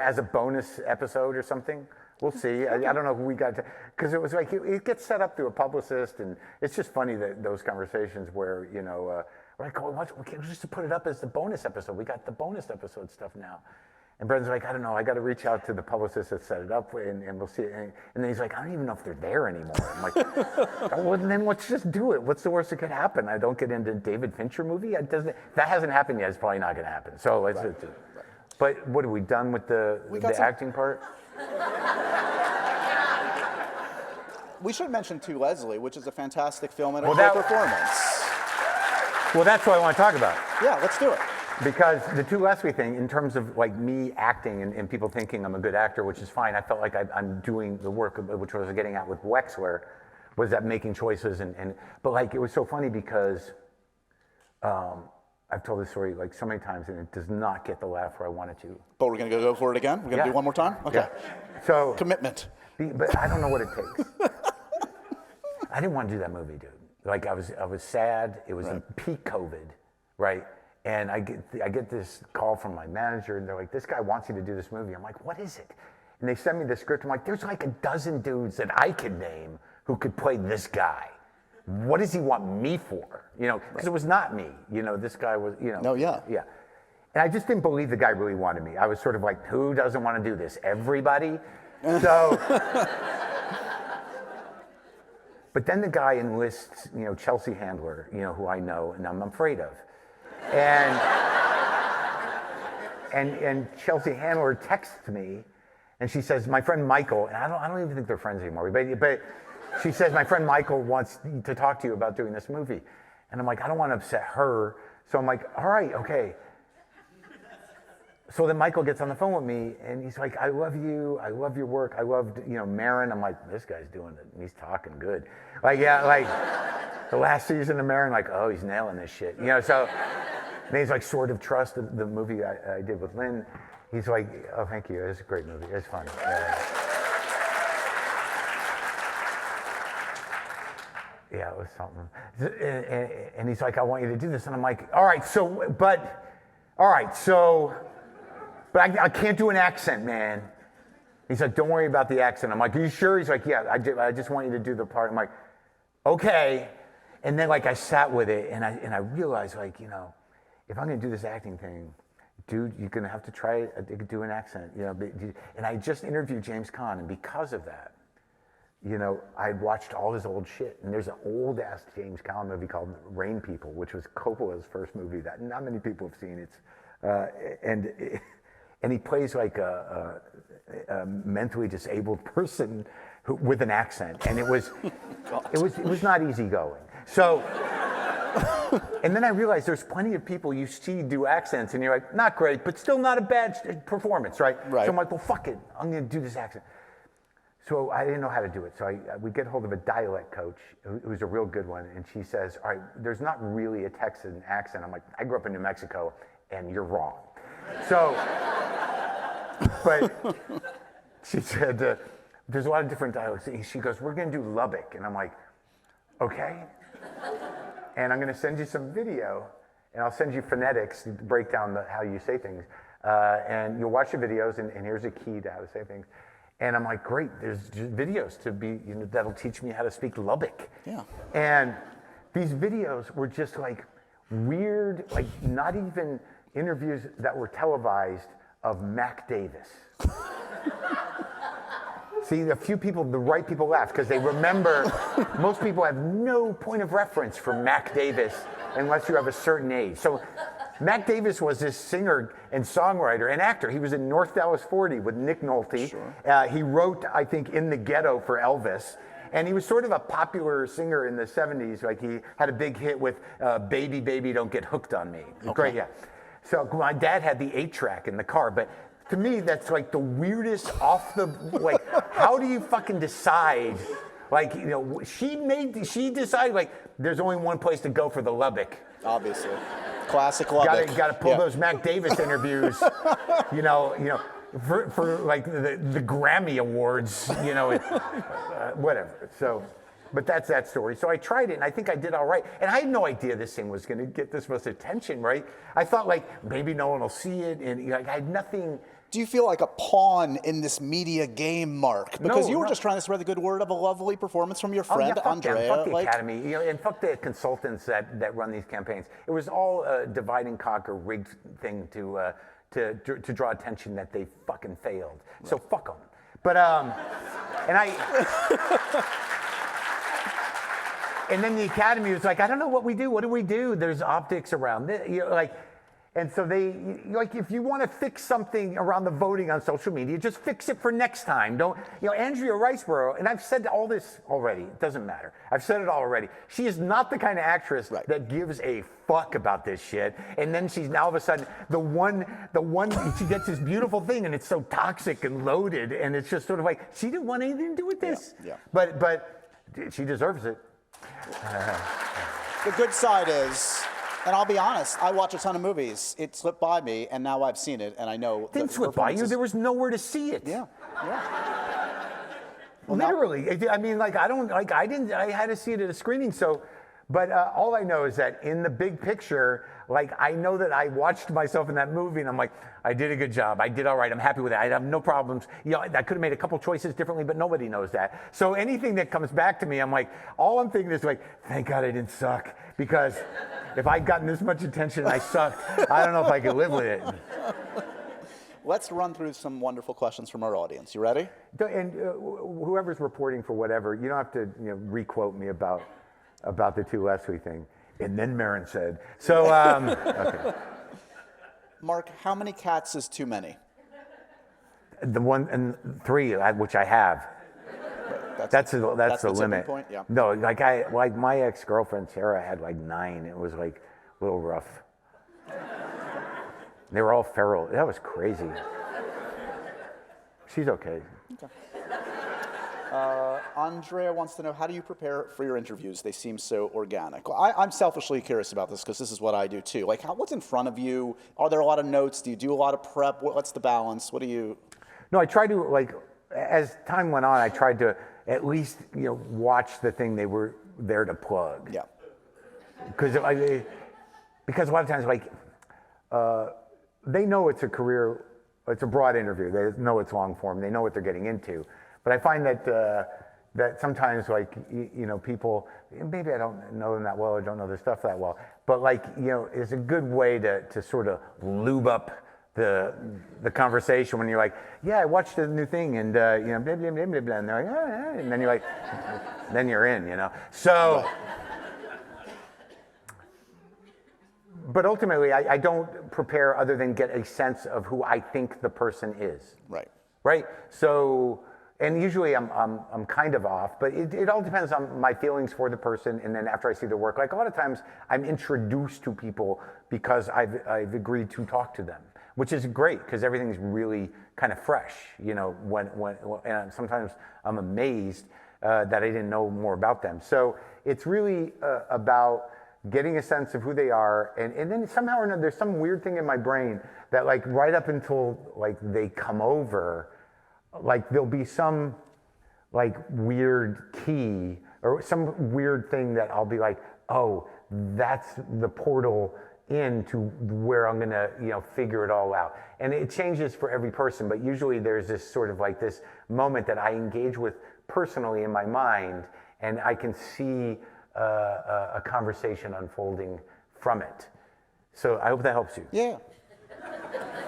as a bonus episode or something. We'll see. I don't know who we got to, because it was it gets set up through a publicist, and it's just funny that those conversations where We're like, oh, we can't just put it up as the bonus episode. We got the bonus episode stuff now. And Brendan's like, I don't know, I got to reach out to the publicist that set it up, and we'll see. And then he's like, I don't even know if they're there anymore. I'm like, oh, well, then let's just do it. What's the worst that could happen? I don't get into David Fincher movie. That hasn't happened yet. It's probably not going to happen. So let's. Right. But what are we done with the acting part? We should mention too Leslie, which is a fantastic film and a great performance. Well, that's what I want to talk about. Yeah, let's do it. Because the To Leslie thing, in terms of like me acting and people thinking I'm a good actor, which is fine, I felt like I'm doing the work, which I was getting at with Wexler, was that making choices. But like, it was so funny because I've told this story like so many times and it does not get the laugh where I want it to. But we're going to go for it again? We're going to do one more time? Okay. Yeah. So commitment. But I don't know what it takes. I didn't want to do that movie, dude. Like I was sad. It was in peak COVID, right? And I get this call from my manager, and they're like, "This guy wants you to do this movie." I'm like, "What is it?" And they send me the script. I'm like, "There's like a dozen dudes that I could name who could play this guy. What does he want me for? You know, because it was not me. You know, this guy was. You know. No, yeah. Yeah. And I just didn't believe the guy really wanted me. I was sort of like, "Who doesn't want to do this? Everybody." So. But then the guy enlists, you know, Chelsea Handler, you know, who I know and I'm afraid of. And Chelsea Handler texts me, and she says, "My friend Michael," and I don't even think they're friends anymore. But she says, "My friend Michael wants to talk to you about doing this movie," and I'm like, I don't want to upset her, so I'm like, all right, okay. So then Michael gets on the phone with me, and he's like, "I love you. I love your work. I loved, you know, Maron." I'm like, this guy's doing it, and he's talking good. Like, yeah, like the last season of Maron, like, oh, he's nailing this shit, you know. So. And he's like, Sword of Trust, the movie I did with Lynn. He's like, oh, thank you. It's a great movie. It's fun. Yeah, it was something. And he's like, I want you to do this. And I'm like, all right, but I can't do an accent, man. He's like, don't worry about the accent. I'm like, are you sure? He's like, yeah, I just want you to do the part. I'm like, okay. And then like I sat with it and I realized like, you know, if I'm going to do this acting thing, dude, you're going to have to try to do an accent, you know. And I just interviewed James Caan, and because of that, you know, I'd watched all his old shit. And there's an old-ass James Caan movie called Rain People, which was Coppola's first movie that not many people have seen. And he plays like a mentally disabled person with an accent, and it was not easy going. So. And then I realized there's plenty of people you see do accents, and you're like, not great, but still not a bad performance, right? Right. So I'm like, well, fuck it, I'm going to do this accent. So I didn't know how to do it. So we get hold of a dialect coach, who's a real good one, and she says, all right, there's not really a Texan accent. I'm like, I grew up in New Mexico, and you're wrong. So, but she said, there's a lot of different dialects. She goes, we're going to do Lubbock. And I'm like, okay. And I'm going to send you some video, and I'll send you phonetics to break down how you say things. And you'll watch the videos, and here's a key to how to say things. And I'm like, great, there's videos to be, you know, that'll teach me how to speak Lubbock. Yeah. And these videos were just like weird, like not even interviews that were televised of Mac Davis. See, a few people, the right people laughed because they remember, most people have no point of reference for Mac Davis unless you have a certain age. So Mac Davis was this singer and songwriter and actor. He was in North Dallas 40 with Nick Nolte. Sure. He wrote, I think, In the Ghetto for Elvis. And he was sort of a popular singer in the 70s. Like he had a big hit with Baby, Baby, Don't Get Hooked on Me. Okay. Great, yeah. So my dad had the 8-track in the car, but to me, that's like the weirdest like, how do you fucking decide? Like, you know, she decided, like, there's only one place to go for the Lubbock. Obviously. Classic Lubbock. Got to pull those Mac Davis interviews, you know, for like the Grammy Awards, you know, whatever. So, but that's that story. So I tried it, and I think I did all right. And I had no idea this thing was going to get this much attention, right? I thought, like, maybe no one will see it, and you know, I had nothing Do you feel like a pawn in this media game, Mark? Because you were just trying to spread the good word of a lovely performance from your friend, fuck Andrea. Fuck the Academy, and fuck the consultants that run these campaigns. It was all a divide and conquer rigged thing to draw attention that they fucking failed. Right. So fuck them. But and then the Academy was like, I don't know what we do. What do we do? There's optics around this, and so they, if you want to fix something around the voting on social media, just fix it for next time. Don't, Andrea Riseborough, and I've said all this already. It doesn't matter. I've said it all already. She is not the kind of actress that gives a fuck about this shit. And then she's now all of a sudden the one. She gets this beautiful thing, and it's so toxic and loaded, and it's just sort of like she didn't want anything to do with this. Yeah. But she deserves it. The good side is. And I'll be honest, I watch a ton of movies. It slipped by me, and now I've seen it, and I know. It didn't slip by you. There was nowhere to see it. Yeah. Well, literally. I mean, I had to see it at a screening. So, but all I know is that in the big picture, I know that I watched myself in that movie, and I'm like, I did a good job. I did all right. I'm happy with it. I have no problems. I could have made a couple choices differently, but nobody knows that. So anything that comes back to me, I'm like, all I'm thinking is thank God I didn't suck, because if I'd gotten this much attention and I sucked, I don't know if I could live with it. Let's run through some wonderful questions from our audience. You ready? And whoever's reporting for whatever, you don't have to re-quote me about the two Leslie thing. And then Maron said. So, okay. Mark, how many cats is too many? The one and three, which I have. That's the limit. Point? Yeah. No, my ex-girlfriend Sarah had 9. It was a little rough. They were all feral. That was crazy. She's okay. Andrea wants to know, how do you prepare for your interviews? They seem so organic. Well, I'm selfishly curious about this because this is what I do too. What's in front of you? Are there a lot of notes? Do you do a lot of prep? What's the balance? What do you? No, I try to, as time went on, I tried to at least, watch the thing they were there to plug. Yeah. Because a lot of times, they know it's a career, it's a broad interview. They know it's long form. They know what they're getting into. But I find that sometimes, people, maybe I don't know them that well or don't know their stuff that well, but it's a good way to sort of lube up the conversation when you're like, yeah, I watched the new thing, and blah, blah, blah, blah, blah, and they're like, ah, and then you're like, then you're in, So, but ultimately, I don't prepare other than get a sense of who I think the person is. Right. So. And usually I'm kind of off, but it all depends on my feelings for the person, and then after I see their work. A lot of times I'm introduced to people because I've agreed to talk to them, which is great because everything's really kind of fresh, and sometimes I'm amazed that I didn't know more about them. So it's really about getting a sense of who they are, and then somehow or another there's some weird thing in my brain that right up until they come over, there'll be some weird key or some weird thing that I'll be like, oh, that's the portal into where I'm gonna, figure it all out. And it changes for every person, but usually there's this sort of this moment that I engage with personally in my mind, and I can see a conversation unfolding from it. So I hope that helps you. Yeah.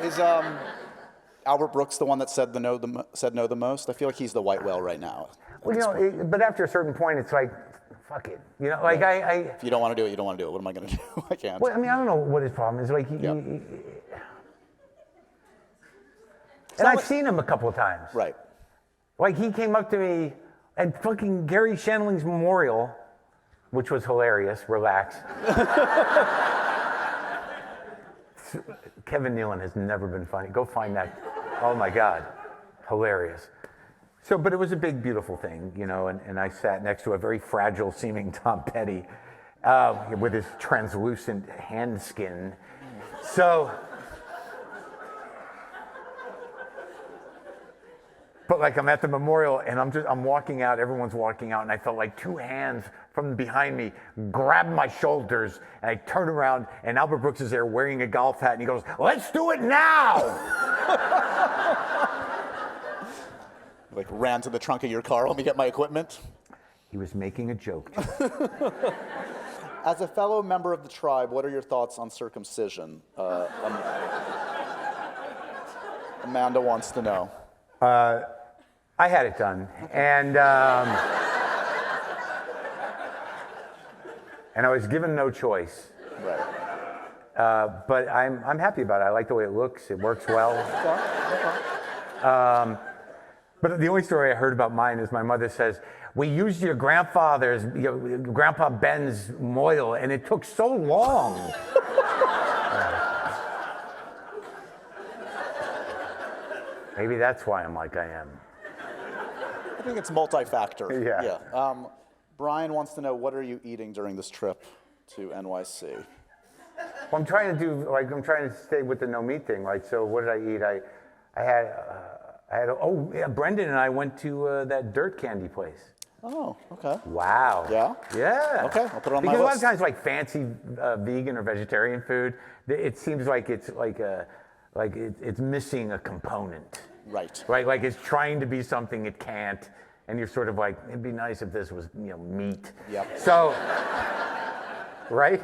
Is Albert Brooks the one that said no the most? I feel like he's the white whale right now. Well, but after a certain point, it's fuck it. If you don't want to do it, you don't want to do it. What am I going to do? I can't. Well, I don't know what his problem is. And I've seen him a couple of times. Right. He came up to me at fucking Gary Shandling's memorial, which was hilarious. Relax. Kevin Nealon has never been funny. Go find that. Oh my God, hilarious. So, but it was a big, beautiful thing, and I sat next to a very fragile seeming Tom Petty with his translucent hand skin. So, but I'm at the memorial and I'm walking out, everyone's walking out, and I felt like two hands from behind me grabbed my shoulders, and I turn around and Albert Brooks is there wearing a golf hat, and he goes, "Let's do it now!" Like ran to the trunk of your car, let me get my equipment. He was making a joke. As a fellow member of the tribe, what are your thoughts on circumcision? Amanda wants to know. I had it done, and I was given no choice. Right. But I'm happy about it. I like the way it looks. It works well. But the only story I heard about mine is my mother says, we used your grandfather's, Grandpa Ben's moil, and it took so long. Maybe that's why I'm like I am. I think it's multi-factor. Yeah. Brian wants to know, what are you eating during this trip to NYC? Well, I'm trying to stay with the no meat thing. Like, so what did I eat? Brendan and I went to that dirt candy place. Oh, okay. Wow. Yeah? Yeah. Okay, I'll put it on my Because a lot of list. times, like fancy vegan or vegetarian food, it seems like it's it's missing a component. Right. Right. Like it's trying to be something it can't, and you're sort of like, it'd be nice if this was meat. Yep. So. Right.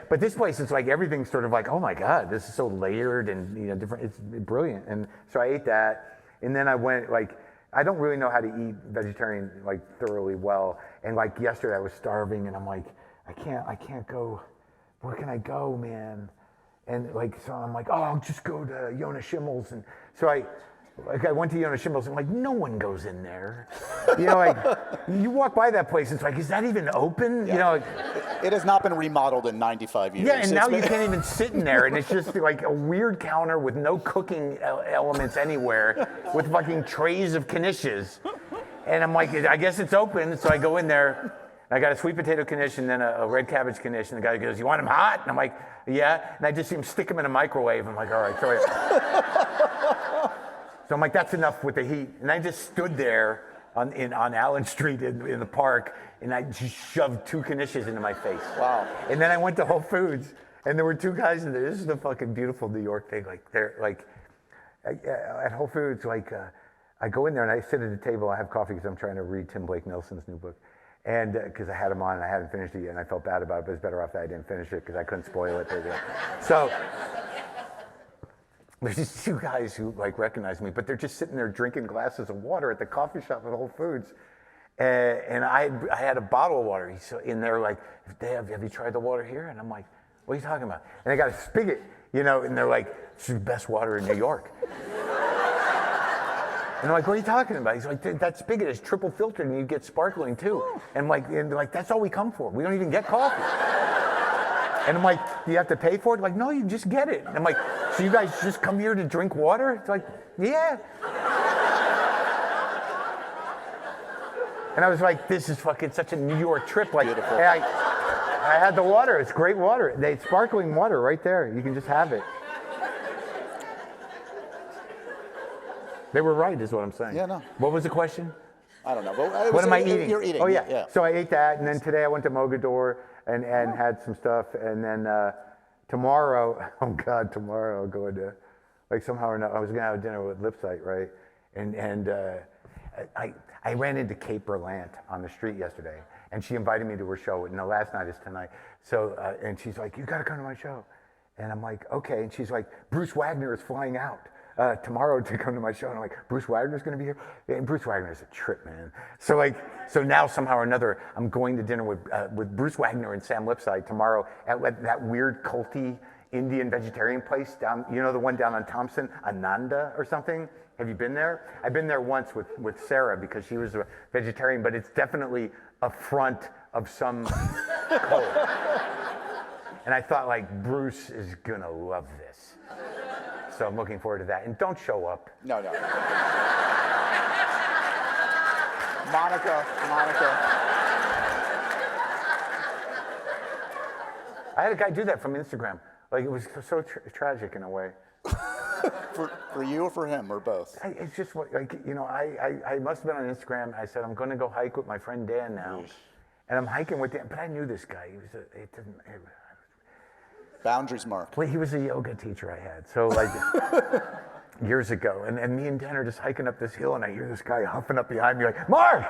But this place is like everything's sort of like, oh my God, this is so layered and different. It's brilliant. And so I ate that, and then I went I don't really know how to eat vegetarian thoroughly well. And yesterday I was starving, and I'm like, I can't go. Where can I go, man? And so I'm like, oh, I'll just go to Yona Schimmel's. And so I went to Yona Schimmel's, and no one goes in there. You walk by that place, it's like, is that even open? Yeah. It has not been remodeled in 95 years. Yeah, and now you can't even sit in there, and it's just like a weird counter with no cooking elements anywhere, with fucking trays of knishes. And I'm like, I guess it's open, so I go in there. I got a sweet potato knish and then a red cabbage knish, and the guy goes, you want them hot? And I'm like, yeah. And I just see him stick them in a microwave. I'm like, all right, sorry. So I'm like, that's enough with the heat. And I just stood there on Allen Street in the park, and I just shoved 2 knishes into my face. Wow. And then I went to Whole Foods, and there were 2 guys in there. This is the fucking beautiful New York thing. At Whole Foods, I go in there and I sit at a table. I have coffee because I'm trying to read Tim Blake Nelson's new book. And because I had him on and I hadn't finished it yet, and I felt bad about it, but it's better off that I didn't finish it because I couldn't spoil it. So there's these 2 guys who recognize me, but they're just sitting there drinking glasses of water at the coffee shop at Whole Foods. And I had a bottle of water. He's in there Dave, have you tried the water here? And I'm like, what are you talking about? And I got a spigot, and they're like, it's the best water in New York. And I'm like, what are you talking about? He's like, that spigot is triple filtered and you get sparkling too. And they're like, that's all we come for. We don't even get coffee. And I'm like, do you have to pay for it? Like, no, you just get it. And I'm like, so you guys just come here to drink water? It's like, yeah. And I was like, this is fucking such a New York trip. Beautiful. I had the water. It's great water. It's sparkling water right there. You can just have it. They were right, is what I'm saying. Yeah, no. What was the question? I don't know. What am I eating? You're eating. Oh, yeah. So I ate that, and then today I went to Mogador and had some stuff. And then tomorrow, oh, God, tomorrow I'll go to, somehow or another, I was going to have dinner with Lipsight, right? And I ran into Kate Berlant on the street yesterday, and she invited me to her show. And the last night is tonight. So, and she's like, you got to come to my show. And I'm like, okay. And she's like, Bruce Wagner is flying out tomorrow to come to my show. And I'm like, Bruce Wagner's going to be here? And Bruce Wagner's a trip, man. So so now somehow or another, I'm going to dinner with Bruce Wagner and Sam Lipsight tomorrow at that weird culty Indian vegetarian place down, the one down on Thompson, Ananda or something. Have you been there? I've been there once with Sarah because she was a vegetarian, but it's definitely a front of some cult. And I thought Bruce is gonna love this. So I'm looking forward to that. And don't show up. No. Monica. I had a guy do that from Instagram. It was so tragic in a way. For you or for him or both? It's just I must have been on Instagram. I said, I'm going to go hike with my friend Dan now. And I'm hiking with Dan, but I knew this guy. Boundaries, Mark. Well, he was a yoga teacher I had. So years ago, and me and Dan are just hiking up this hill, and I hear this guy huffing up behind me like, Mark!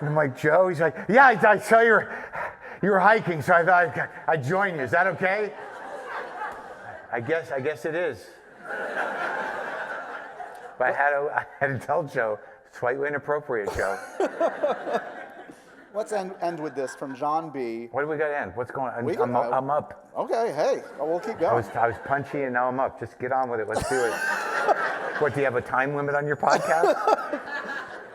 And I'm like, Joe? He's like, yeah, I saw you were hiking, so I thought I'd join you. Is that okay? I guess it is. But I had to tell Joe, slightly inappropriate, Joe. Let's end with this from John B. What do we got to end? What's going on? I'm up. Okay, hey, we'll keep going. I was punchy and now I'm up. Just get on with it. Let's do it. What, do you have a time limit on your podcast?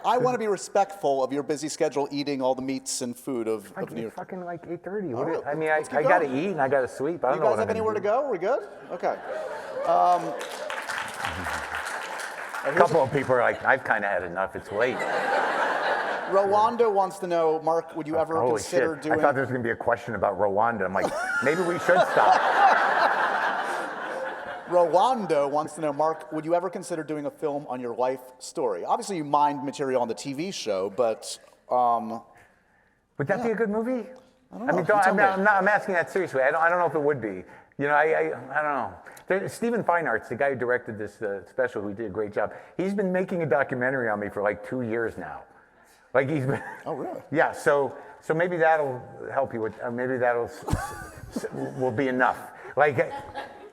I want to be respectful of your busy schedule eating all the meats and food of New York. It's fucking like 8:30. Right, I mean, I got to eat and I got to sleep. I don't you know guys what have anywhere to go? We're good? Okay. A couple of people are like, I've kind of had enough. It's late. Rwanda wants to know, Mark, would you ever consider doing... I thought there was going to be a question about Rwanda. I'm like, maybe we should stop. Rwanda wants to know, Mark, would you ever consider doing a film on your life story? Obviously, you mind material on the TV show, but... would that be a good movie? I don't know. I'm asking that seriously. I don't know if it would be. You know, I don't know. Stephen Fine Arts, the guy who directed this special, who did a great job, he's been making a documentary on me for like 2 years now. Like he's been. Oh, really? Yeah. So maybe that'll help you with. Maybe that'll will be enough. Like,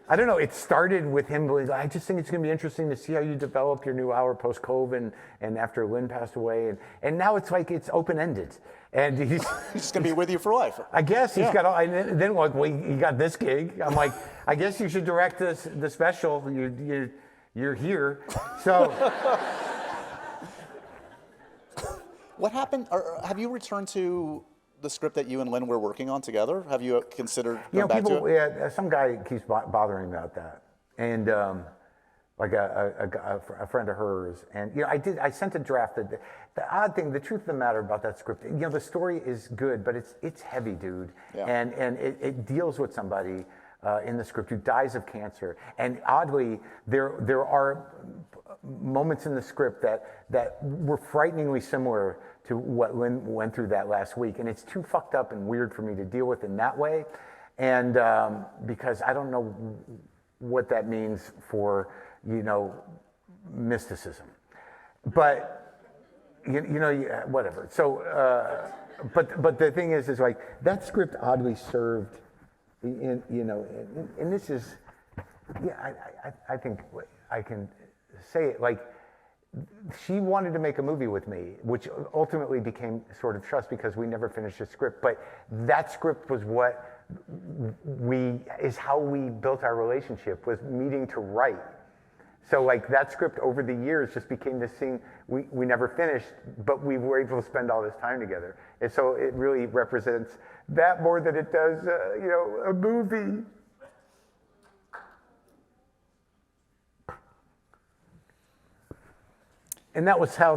I don't know. It started with him. I just think it's going to be interesting to see how you develop your new hour post-COVID and after Lynn passed away, and now it's like it's open-ended. And he's just going to be with you for life. I guess he's got. And then like, well, you got this gig. I'm like, I guess you should direct the special. You're here, so. What happened? Have you returned to the script that you and Lynn were working on together? Have you considered going back to it? Yeah, some guy keeps bothering me about that, and like a friend of hers, and I sent a draft. The odd thing, the truth of the matter about that script, the story is good, but it's heavy, dude, and it deals with somebody in the script who dies of cancer, and oddly, there are moments in the script that were frighteningly similar to what Lynn went through that last week, and it's too fucked up and weird for me to deal with in that way, and because I don't know what that means for mysticism, but whatever. So, but the thing is like that script oddly served, and this is, I think I can say it like. She wanted to make a movie with me, which ultimately became sort of trust because we never finished the script. But that script was how we built our relationship, was meeting to write. So like that script over the years just became this thing we never finished, but we were able to spend all this time together. And so it really represents that more than it does, a movie. And that was how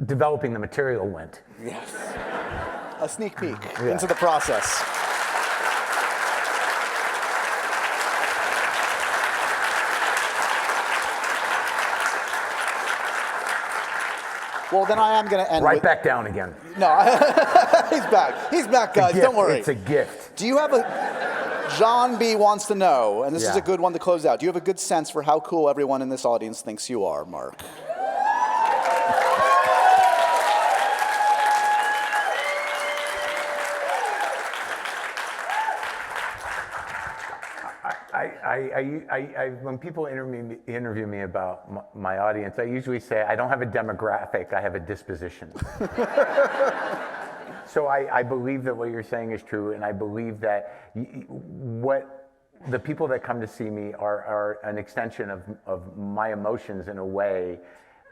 developing the material went. Yes. A sneak peek into the process. Well, then I am going to end back down again. No, he's back. He's back, guys. Don't worry. It's a gift. Do you have John B. wants to know, and this is a good one to close out. Do you have a good sense for how cool everyone in this audience thinks you are, Mark? When people interview me about my audience, I usually say I don't have a demographic, I have a disposition. So I believe that what you're saying is true, and I believe that what the people that come to see me are an extension of my emotions in a way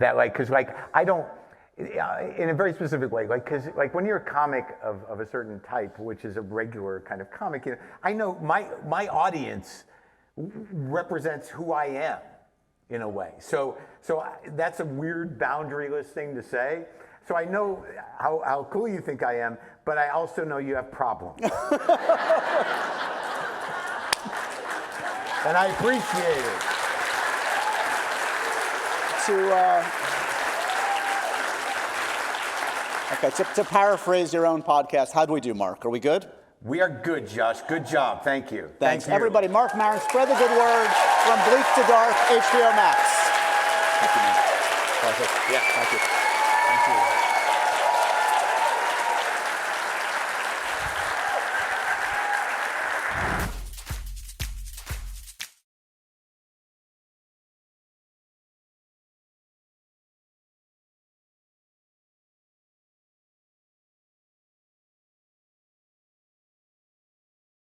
that because I don't, in a very specific way, because when you're a comic of a certain type, which is a regular kind of comic, I know my audience represents who I am in a way. So that's a weird boundaryless thing to say. So I know how cool you think I am, but I also know you have problems. And I appreciate it. To paraphrase your own podcast, how do we do, Mark? Are we good? We are good, Josh. Good job. Thank you. Thanks. Thank you. Everybody, Marc Maron, spread the good word from Bleak to Dark, HBO Max. Thank you, man. Pleasure. Yeah. Thank you. Thank you.